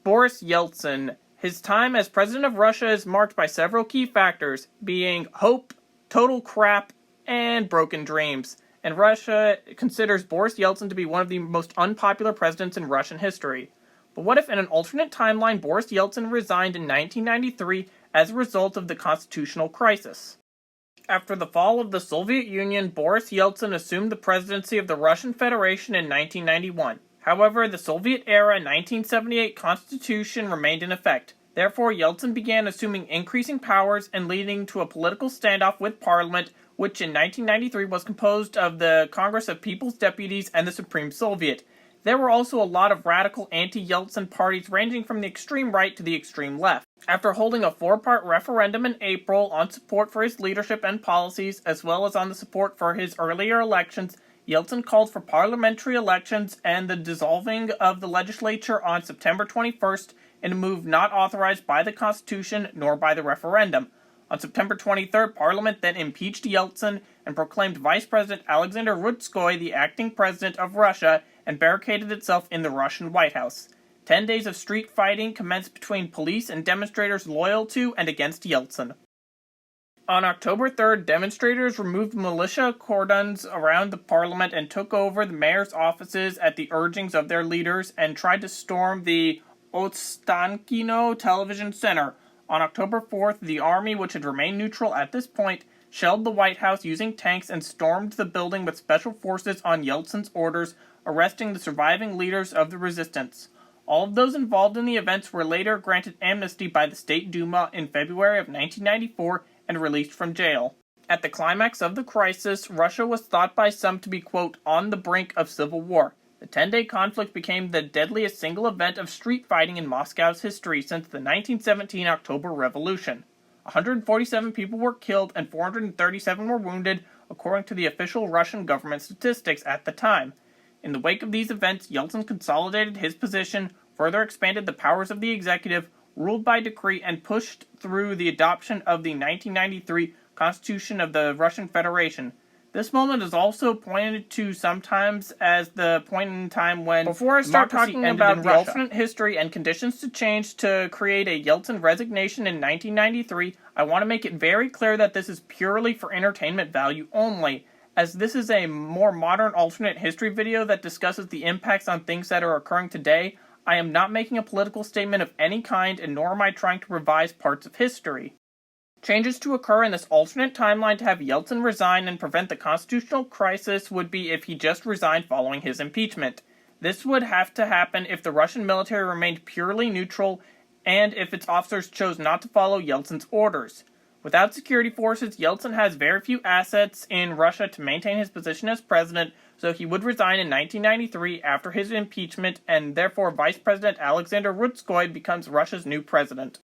Boris Yeltsin. His time as president of Russia is marked by several key factors, being hope, total crap, and broken dreams. And Russia considers Boris Yeltsin to be one of the most unpopular presidents in Russian history. But what if in an alternate timeline Boris Yeltsin resigned in 1993 as a result of the constitutional crisis? After the fall of the Soviet Union, Boris Yeltsin assumed the presidency of the Russian Federation in 1991. However, the Soviet-era 1978 constitution remained in effect. Therefore, Yeltsin began assuming increasing powers and leading to a political standoff with Parliament, which in 1993 was composed of the Congress of People's Deputies and the Supreme Soviet. There were also a lot of radical anti-Yeltsin parties ranging from the extreme right to the extreme left. After holding a 4-part referendum in April on support for his leadership and policies, as well as on the support for his earlier elections, Yeltsin called for parliamentary elections and the dissolving of the legislature on September 21st in a move not authorized by the Constitution nor by the referendum. On September 23rd, Parliament then impeached Yeltsin and proclaimed Vice President Alexander Rutskoy the acting president of Russia and barricaded itself in the Russian White House. 10 days of street fighting commenced between police and demonstrators loyal to and against Yeltsin. On October 3rd, demonstrators removed militia cordons around the parliament and took over the mayor's offices at the urgings of their leaders and tried to storm the Ostankino television center. On October 4th, the army, which had remained neutral at this point, shelled the White House using tanks and stormed the building with special forces on Yeltsin's orders, arresting the surviving leaders of the resistance. All of those involved in the events were later granted amnesty by the State Duma in February of 1994 and released from jail. At the climax of the crisis, Russia was thought by some to be, quote, on the brink of civil war. The 10-day conflict became the deadliest single event of street fighting in Moscow's history since the 1917 October Revolution. 147 people were killed and 437 were wounded, according to the official Russian government statistics at the time. In the wake of these events, Yeltsin consolidated his position, further expanded the powers of the executive, ruled by decree, and pushed through the adoption of the 1993 Constitution of the Russian Federation. This moment is also pointed to sometimes as the point in time when, before I start talking about the alternate history and conditions to change to create a Yeltsin resignation in 1993, I want to make it very clear that this is purely for entertainment value only, as this is a more modern alternate history video that discusses the impacts on things that are occurring today. I am not making a political statement of any kind, and nor am I trying to revise parts of history. Changes to occur in this alternate timeline to have Yeltsin resign and prevent the constitutional crisis would be if he just resigned following his impeachment. This would have to happen if the Russian military remained purely neutral and if its officers chose not to follow Yeltsin's orders. Without security forces, Yeltsin has very few assets in Russia to maintain his position as president, so he would resign in 1993 after his impeachment, and therefore Vice President Alexander Rutskoy becomes Russia's new president.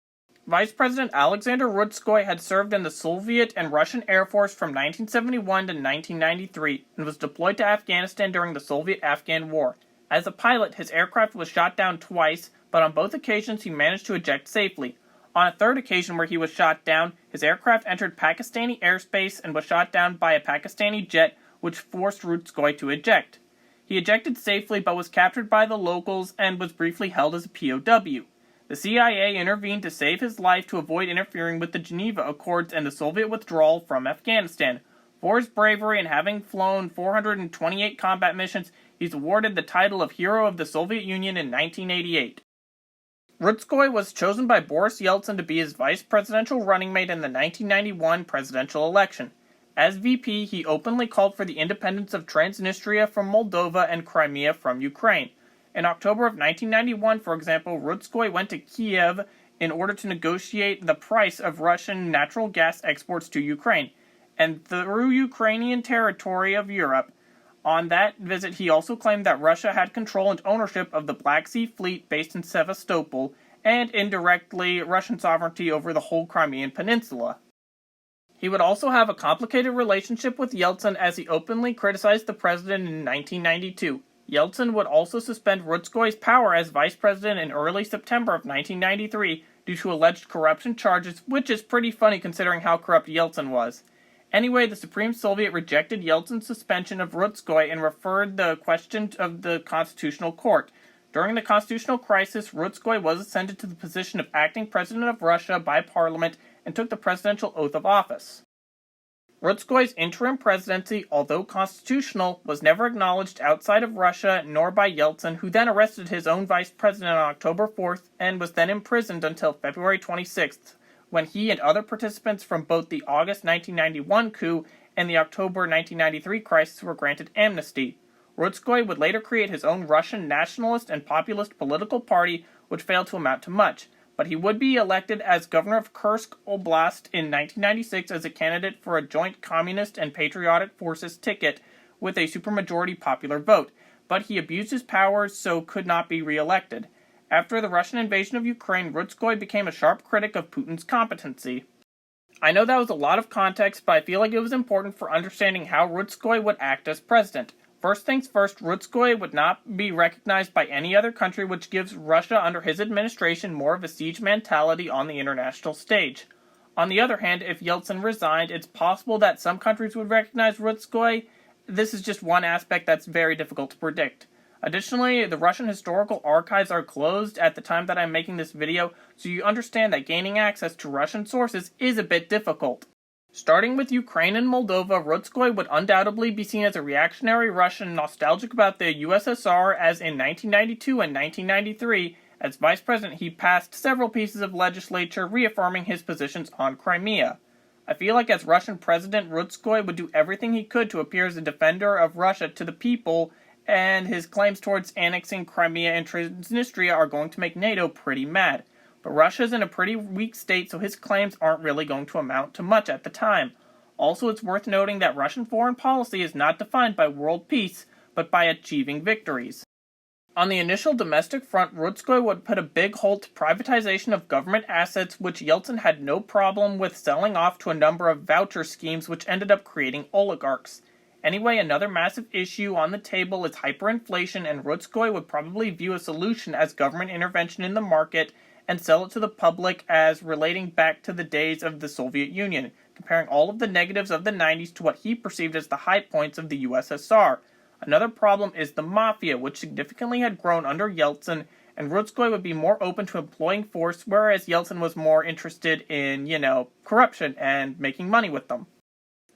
Vice President Alexander Rutskoy had served in the Soviet and Russian Air Force from 1971 to 1993 and was deployed to Afghanistan during the Soviet-Afghan War. As a pilot, his aircraft was shot down twice, but on both occasions he managed to eject safely. On a third occasion where he was shot down, his aircraft entered Pakistani airspace and was shot down by a Pakistani jet, which forced Rutskoy to eject. He ejected safely but was captured by the locals and was briefly held as a POW. The CIA intervened to save his life to avoid interfering with the Geneva Accords and the Soviet withdrawal from Afghanistan. For his bravery and having flown 428 combat missions, he's awarded the title of Hero of the Soviet Union in 1988. Rutskoy was chosen by Boris Yeltsin to be his vice presidential running mate in the 1991 presidential election. As VP, he openly called for the independence of Transnistria from Moldova and Crimea from Ukraine. In October of 1991, for example, Rutskoy went to Kiev in order to negotiate the price of Russian natural gas exports to Ukraine, and through Ukrainian territory of Europe. On that visit, he also claimed that Russia had control and ownership of the Black Sea Fleet based in Sevastopol, and indirectly Russian sovereignty over the whole Crimean Peninsula. He would also have a complicated relationship with Yeltsin as he openly criticized the president in 1992. Yeltsin would also suspend Rutskoy's power as vice president in early September of 1993 due to alleged corruption charges, which is pretty funny considering how corrupt Yeltsin was. Anyway, the Supreme Soviet rejected Yeltsin's suspension of Rutskoy and referred the question of the Constitutional Court. During the constitutional crisis, Rutskoy was ascended to the position of acting president of Russia by parliament and took the presidential oath of office. Rutskoy's interim presidency, although constitutional, was never acknowledged outside of Russia nor by Yeltsin, who then arrested his own vice president on October 4th and was then imprisoned until February 26th, when he and other participants from both the August 1991 coup and the October 1993 crisis were granted amnesty. Rutskoy would later create his own Russian nationalist and populist political party, which failed to amount to much, but he would be elected as governor of Kursk Oblast in 1996 as a candidate for a joint communist and patriotic forces ticket with a supermajority popular vote, but he abused his powers so could not be re-elected. After the Russian invasion of Ukraine, Rutskoy became a sharp critic of Putin's competency. I know that was a lot of context, but I feel like it was important for understanding how Rutskoy would act as president. First things first, Rutskoy would not be recognized by any other country, which gives Russia under his administration more of a siege mentality on the international stage. On the other hand, if Yeltsin resigned, it's possible that some countries would recognize Rutskoy. This is just one aspect that's very difficult to predict. Additionally, the Russian historical archives are closed at the time that I'm making this video, so you understand that gaining access to Russian sources is a bit difficult. Starting with Ukraine and Moldova, Rutskoy would undoubtedly be seen as a reactionary Russian nostalgic about the USSR, as in 1992 and 1993, as vice president he passed several pieces of legislation reaffirming his positions on Crimea. I feel like as Russian president, Rutskoy would do everything he could to appear as a defender of Russia to the people, and his claims towards annexing Crimea and Transnistria are going to make NATO pretty mad. But Russia's in a pretty weak state, so his claims aren't really going to amount to much at the time. Also, it's worth noting that Russian foreign policy is not defined by world peace, but by achieving victories. On the initial domestic front, Rutskoy would put a big halt to privatization of government assets, which Yeltsin had no problem with selling off to a number of voucher schemes which ended up creating oligarchs. Anyway, another massive issue on the table is hyperinflation, and Rutskoy would probably view a solution as government intervention in the market and sell it to the public as relating back to the days of the Soviet Union, comparing all of the negatives of the 90s to what he perceived as the high points of the USSR. Another problem is the mafia, which significantly had grown under Yeltsin, and Rutskoy would be more open to employing force, whereas Yeltsin was more interested in, corruption and making money with them.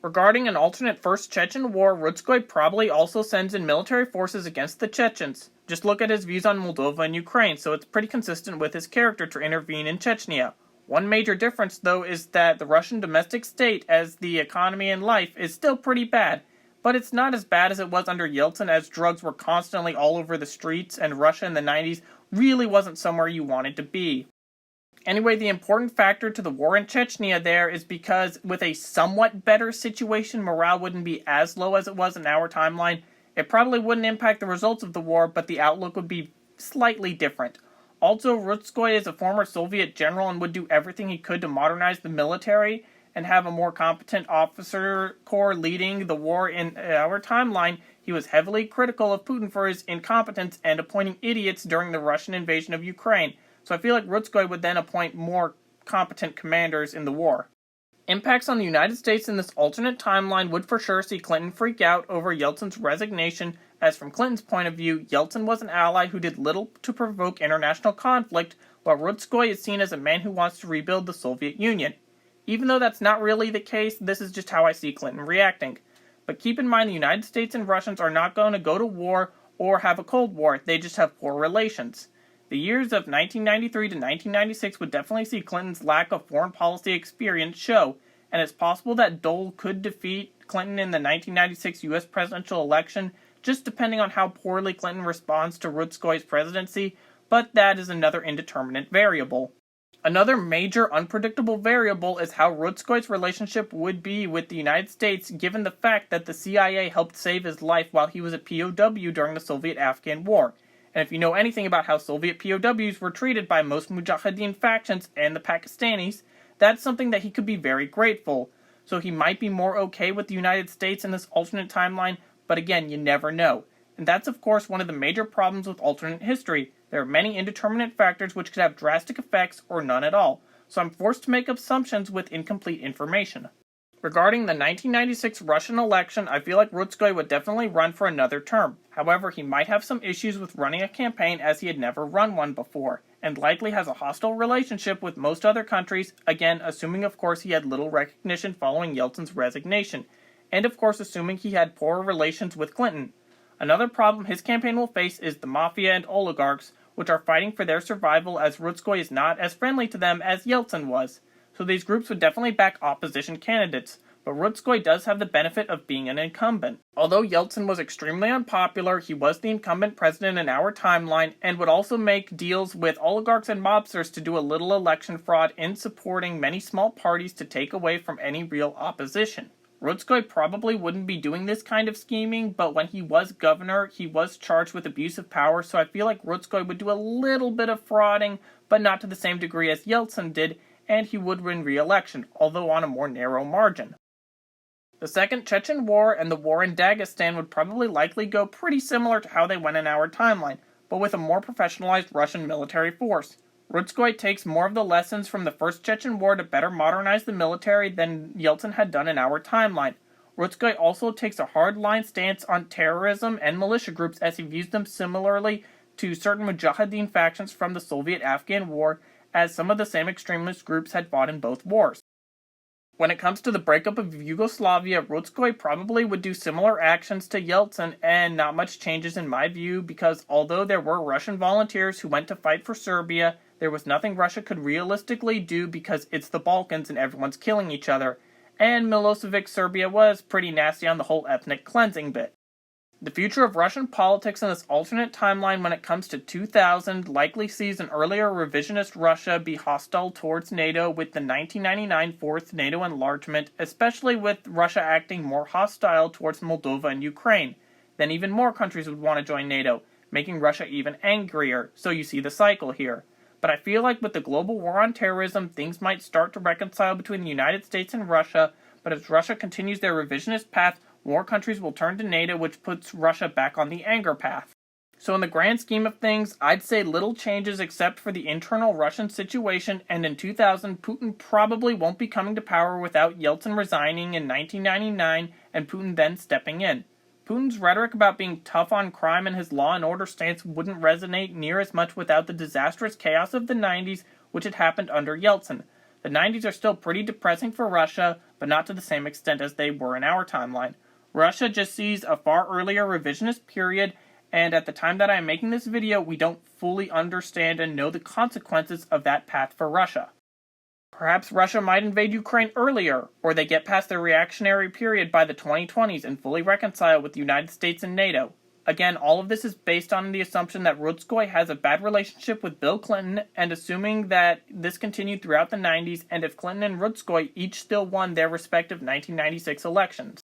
Regarding an alternate First Chechen War, Rutskoy probably also sends in military forces against the Chechens. Just look at his views on Moldova and Ukraine, so it's pretty consistent with his character to intervene in Chechnya. One major difference, though, is that the Russian domestic state, as the economy and life, is still pretty bad. But it's not as bad as it was under Yeltsin, as drugs were constantly all over the streets, and Russia in the 90s really wasn't somewhere you wanted to be. Anyway, the important factor to the war in Chechnya there is because with a somewhat better situation, morale wouldn't be as low as it was in our timeline. It probably wouldn't impact the results of the war, but the outlook would be slightly different. Also, Rutskoy is a former Soviet general and would do everything he could to modernize the military and have a more competent officer corps leading the war in our timeline. He was heavily critical of Putin for his incompetence and appointing idiots during the Russian invasion of Ukraine. So I feel like Rutskoy would then appoint more competent commanders in the war. Impacts on the United States in this alternate timeline would for sure see Clinton freak out over Yeltsin's resignation, as from Clinton's point of view, Yeltsin was an ally who did little to provoke international conflict, while Rutskoy is seen as a man who wants to rebuild the Soviet Union. Even though that's not really the case, this is just how I see Clinton reacting. But keep in mind the United States and Russians are not going to go to war or have a Cold War, they just have poor relations. The years of 1993 to 1996 would definitely see Clinton's lack of foreign policy experience show, and it's possible that Dole could defeat Clinton in the 1996 U.S. presidential election, just depending on how poorly Clinton responds to Rutskoy's presidency, but that is another indeterminate variable. Another major unpredictable variable is how Rutskoy's relationship would be with the United States, given the fact that the CIA helped save his life while he was a POW during the Soviet-Afghan War. And if you know anything about how Soviet POWs were treated by most Mujahideen factions and the Pakistanis, that's something that he could be very grateful. So he might be more okay with the United States in this alternate timeline, but again, you never know. And that's of course one of the major problems with alternate history. There are many indeterminate factors which could have drastic effects or none at all, so I'm forced to make assumptions with incomplete information. Regarding the 1996 Russian election, I feel like Rutskoy would definitely run for another term. However, he might have some issues with running a campaign as he had never run one before, and likely has a hostile relationship with most other countries, again assuming of course he had little recognition following Yeltsin's resignation, and of course assuming he had poor relations with Clinton. Another problem his campaign will face is the mafia and oligarchs, which are fighting for their survival as Rutskoy is not as friendly to them as Yeltsin was. So these groups would definitely back opposition candidates, but Rutskoy does have the benefit of being an incumbent. Although Yeltsin was extremely unpopular, he was the incumbent president in our timeline, and would also make deals with oligarchs and mobsters to do a little election fraud in supporting many small parties to take away from any real opposition. Rutskoy probably wouldn't be doing this kind of scheming, but when he was governor, he was charged with abuse of power, so I feel like Rutskoy would do a little bit of frauding, but not to the same degree as Yeltsin did, and he would win re-election, although on a more narrow margin. The Second Chechen War and the war in Dagestan would probably likely go pretty similar to how they went in our timeline, but with a more professionalized Russian military force. Rutskoy takes more of the lessons from the First Chechen War to better modernize the military than Yeltsin had done in our timeline. Rutskoy also takes a hard-line stance on terrorism and militia groups as he views them similarly to certain Mujahideen factions from the Soviet-Afghan War, as some of the same extremist groups had fought in both wars. When it comes to the breakup of Yugoslavia, Rutskoy probably would do similar actions to Yeltsin, and not much changes in my view, because although there were Russian volunteers who went to fight for Serbia, there was nothing Russia could realistically do because it's the Balkans and everyone's killing each other, and Milosevic's Serbia was pretty nasty on the whole ethnic cleansing bit. The future of Russian politics in this alternate timeline when it comes to 2000 likely sees an earlier revisionist Russia be hostile towards NATO with the 1999 fourth NATO enlargement, especially with Russia acting more hostile towards Moldova and Ukraine. Then even more countries would want to join NATO, making Russia even angrier, so you see the cycle here. But I feel like with the global war on terrorism, things might start to reconcile between the United States and Russia, but as Russia continues their revisionist path, more countries will turn to NATO, which puts Russia back on the anger path. So in the grand scheme of things, I'd say little changes except for the internal Russian situation, and in 2000, Putin probably won't be coming to power without Yeltsin resigning in 1999 and Putin then stepping in. Putin's rhetoric about being tough on crime and his law and order stance wouldn't resonate near as much without the disastrous chaos of the 90s, which had happened under Yeltsin. The 90s are still pretty depressing for Russia, but not to the same extent as they were in our timeline. Russia just sees a far earlier revisionist period, and at the time that I am making this video, we don't fully understand and know the consequences of that path for Russia. Perhaps Russia might invade Ukraine earlier, or they get past their reactionary period by the 2020s and fully reconcile with the United States and NATO. Again, all of this is based on the assumption that Rutskoy has a bad relationship with Bill Clinton, and assuming that this continued throughout the 90s, and if Clinton and Rutskoy each still won their respective 1996 elections.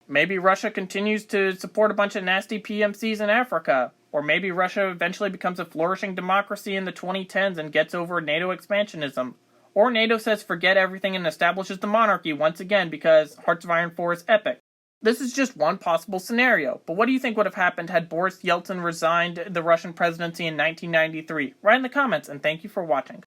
Maybe Russia continues to support a bunch of nasty PMCs in Africa, or maybe Russia eventually becomes a flourishing democracy in the 2010s and gets over NATO expansionism. Or NATO says forget everything and establishes the monarchy once again because Hearts of Iron 4 is epic. This is just one possible scenario, but what do you think would have happened had Boris Yeltsin resigned the Russian presidency in 1993? Write in the comments, and thank you for watching.